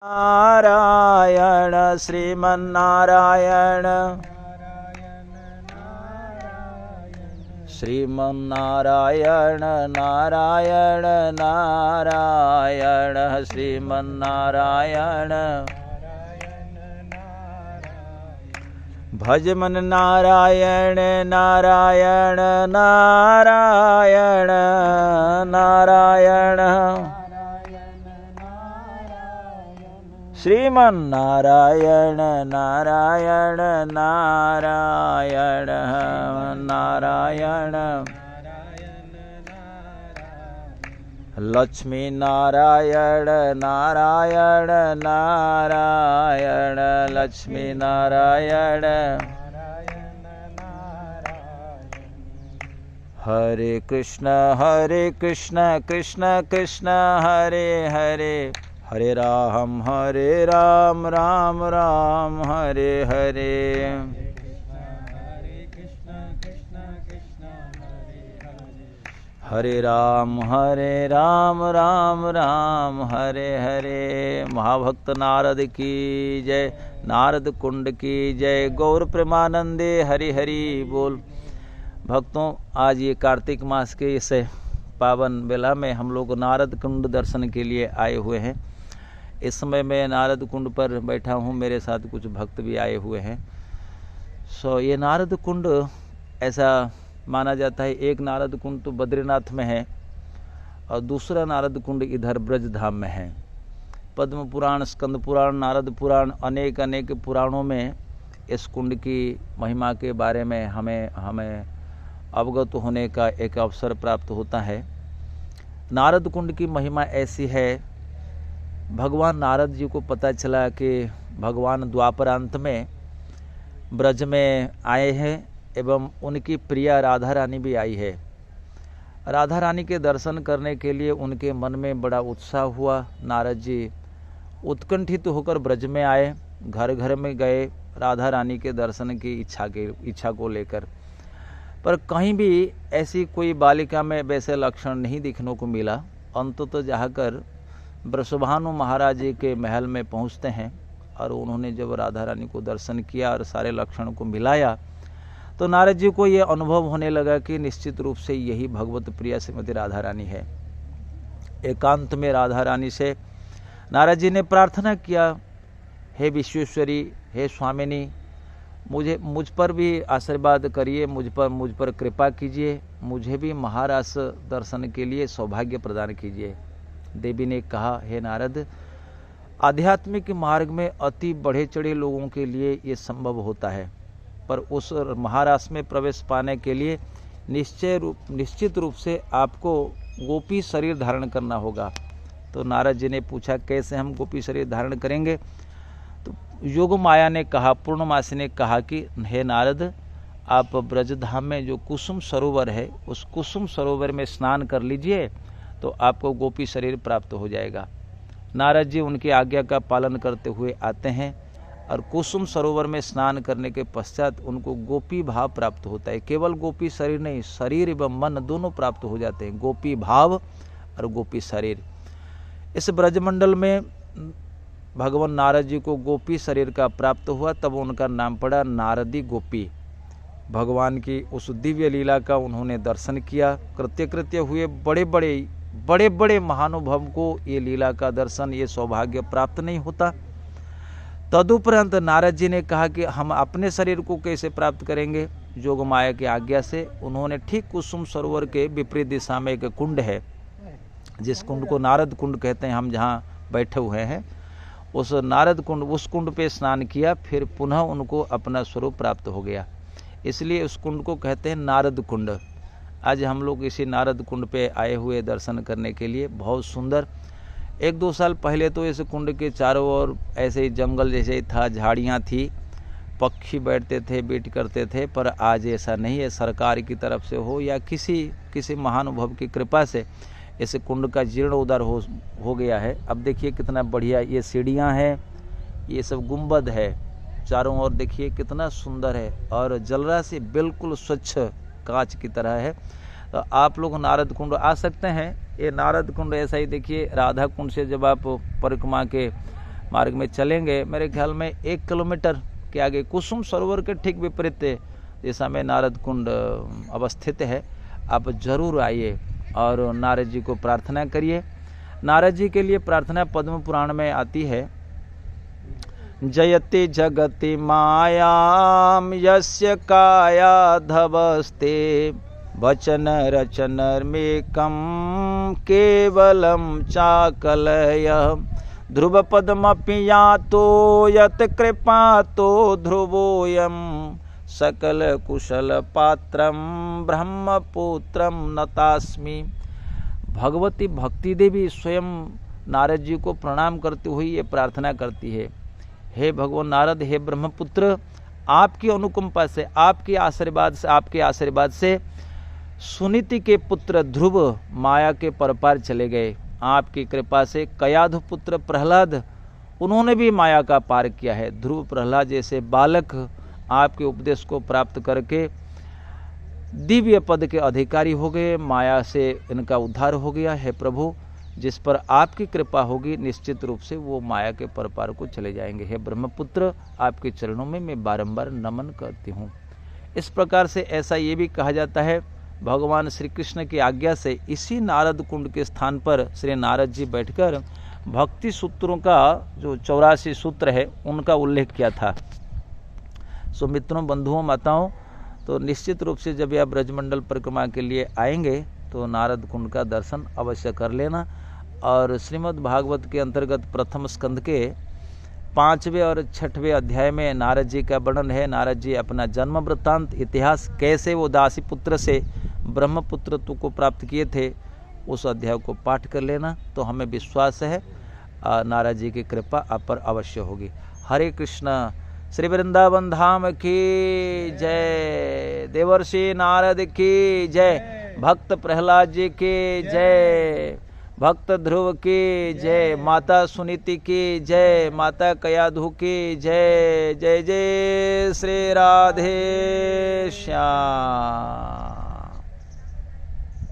नारायण श्रीमन्नारायण श्रीमन्नारायण नारायण नारायण श्रीमन्नारायण भज मन नारायण नारायण नारायण नारायण श्रीमन्नारायण नारायण नारायण नारायण लक्ष्मी नारायण नारायण नारायण लक्ष्मी नारायण हरे कृष्ण कृष्ण कृष्ण हरे हरे हरे राम राम राम हरे हरे हरे राम राम राम हरे हरे। महाभक्त नारद की जय, नारद कुंड की जय, गौर प्रेमानंदे हरि हरि बोल। भक्तों, आज ये कार्तिक मास के इस पावन बेला में हम लोग नारद कुंड दर्शन के लिए आए हुए हैं। इस समय मैं नारद कुंड पर बैठा हूँ, मेरे साथ कुछ भक्त भी आए हुए हैं। ये नारद कुंड ऐसा माना जाता है, एक नारद कुंड तो बद्रीनाथ में है और दूसरा नारद कुंड इधर ब्रज धाम में है। पद्म पुराण, स्कंद पुराण, नारद पुराण, अनेक अनेक पुराणों में इस कुंड की महिमा के बारे में हमें अवगत होने का एक अवसर प्राप्त होता है। नारद कुंड की महिमा ऐसी है, भगवान नारद जी को पता चला कि भगवान द्वापरांत में ब्रज में आए हैं एवं उनकी प्रिया राधा रानी भी आई है। राधा रानी के दर्शन करने के लिए उनके मन में बड़ा उत्साह हुआ। नारद जी उत्कंठित होकर ब्रज में आए, घर घर में गए राधा रानी के दर्शन की इच्छा को लेकर, पर कहीं भी ऐसी कोई बालिका में वैसे लक्षण नहीं दिखने को मिला। अंततः जाकर वृषभानु महाराज जी के महल में पहुंचते हैं और उन्होंने जब राधा रानी को दर्शन किया और सारे लक्षण को मिलाया तो नारद जी को ये अनुभव होने लगा कि निश्चित रूप से यही भगवत प्रिया श्रीमती राधा रानी है। एकांत में राधा रानी से नारद जी ने प्रार्थना किया, हे विश्वेश्वरी, हे स्वामिनी, मुझ पर भी आशीर्वाद करिए, मुझ पर कृपा कीजिए, मुझे भी महारास दर्शन के लिए सौभाग्य प्रदान कीजिए। देवी ने कहा, हे नारद, आध्यात्मिक मार्ग में अति बढ़े चढ़े लोगों के लिए ये संभव होता है, पर उस महारास में प्रवेश पाने के लिए निश्चित रूप से आपको गोपी शरीर धारण करना होगा। तो नारद जी ने पूछा, कैसे हम गोपी शरीर धारण करेंगे? तो योग माया ने कहा, पूर्णमासी ने कहा कि हे नारद, आप ब्रजधाम में जो कुसुम सरोवर है उस कुसुम सरोवर में स्नान कर लीजिए तो आपको गोपी शरीर प्राप्त हो जाएगा। नारद जी उनकी आज्ञा का पालन करते हुए आते हैं और कुसुम सरोवर में स्नान करने के पश्चात उनको गोपी भाव प्राप्त होता है। केवल गोपी शरीर नहीं, शरीर एवं मन दोनों प्राप्त हो जाते हैं, गोपी भाव और गोपी शरीर। इस ब्रजमंडल में भगवान नारद जी को गोपी शरीर का प्राप्त हुआ, तब उनका नाम पड़ा नारदी गोपी। भगवान की उस दिव्य लीला का उन्होंने दर्शन किया, कृत्य हुए। बड़े बड़े महानुभव को ये लीला का दर्शन, ये सौभाग्य प्राप्त नहीं होता। तदुपरांत नारद जी ने कहा कि हम अपने शरीर को कैसे प्राप्त करेंगे? जोग माया की आज्ञा से उन्होंने ठीक कुसुम सरोवर के विपरीत दिशा में एक कुंड है, जिस कुंड को नारद कुंड कहते हैं, हम जहाँ बैठे हुए हैं, उस नारद कुंड, उस कुंड पे स्नान किया, फिर पुनः उनको अपना स्वरूप प्राप्त हो गया। इसलिए उस कुंड को कहते हैं नारद कुंड। आज हम लोग इसी नारद कुंड पे आए हुए दर्शन करने के लिए। बहुत सुंदर। 1-2 साल पहले तो इस कुंड के चारों ओर ऐसे ही जंगल जैसे ही था, झाड़ियाँ थी, पक्षी बैठते थे, बीट करते थे, पर आज ऐसा नहीं है। सरकार की तरफ से हो या किसी महानुभव की कृपा से इस कुंड का जीर्णोद्धार हो गया है। अब देखिए कितना बढ़िया ये सीढ़ियाँ हैं, ये सब गुंबद है, चारों ओर देखिए कितना सुंदर है और जलराशि बिल्कुल स्वच्छ कांच की तरह है। तो आप लोग नारद कुंड आ सकते हैं। ये नारद कुंड ऐसा ही देखिए, राधा कुंड से जब आप परिक्रमा के मार्ग में चलेंगे, मेरे ख्याल में 1 किलोमीटर के आगे कुसुम सरोवर के ठीक विपरीत दिशा में नारद कुंड अवस्थित है। आप जरूर आइए और नारद जी को प्रार्थना करिए। नारद जी के लिए प्रार्थना पद्म पुराण में आती है, जयति जगति मायाम यस्य कायाधवस्ते वचन रचनर्मेकं केवलं चाकलय ध्रुव पद्मपि यातो यत कृपातो ध्रुवोऽयं सकल कुशल पात्रम ब्रह्मपुत्रम नतास्मि। भगवती भक्ति देवी स्वयं नारद जी को प्रणाम करती हुई ये प्रार्थना करती है, हे भगवान नारद, हे ब्रह्मपुत्र, आपकी अनुकंपा से, आपके आशीर्वाद से सुनीति के पुत्र ध्रुव माया के परपार चले गए। आपकी कृपा से कयाधु पुत्र प्रहलाद, उन्होंने भी माया का पार किया है। ध्रुव प्रहलाद जैसे बालक आपके उपदेश को प्राप्त करके दिव्य पद के अधिकारी हो गए, माया से इनका उद्धार हो गया है। प्रभु, जिस पर आपकी कृपा होगी निश्चित रूप से वो माया के परपार को चले जाएंगे। हे ब्रह्मपुत्र, आपके चरणों में मैं बारंबार नमन करती हूँ। इस प्रकार से ऐसा ये भी कहा जाता है, भगवान श्री कृष्ण की आज्ञा से इसी नारद कुंड के स्थान पर श्री नारद जी बैठकर भक्ति सूत्रों का जो 84 सूत्र है उनका उल्लेख किया था। सो मित्रों, बंधुओं, माताओं, तो निश्चित रूप से जब आप ब्रजमंडल परिक्रमा के लिए आएंगे तो नारद कुंड का दर्शन अवश्य कर लेना। और श्रीमद् भागवत के अंतर्गत प्रथम स्कंद के 5वें और 6वें अध्याय में नारद जी का वर्णन है। नारद जी अपना जन्म वृत्तांत, इतिहास, कैसे वो दासी पुत्र से ब्रह्मपुत्रत्व को प्राप्त किए थे, उस अध्याय को पाठ कर लेना। तो हमें विश्वास है नारद जी की कृपा आप पर अवश्य होगी। हरे कृष्ण। श्री वृंदावन धाम की जय, देवर्षि नारद की जय, भक्त प्रहलाद जी की जय, भक्त ध्रुव की जय, माता सुनीति की जय, माता कयाधु की जय। जय जय श्री राधे श्याम।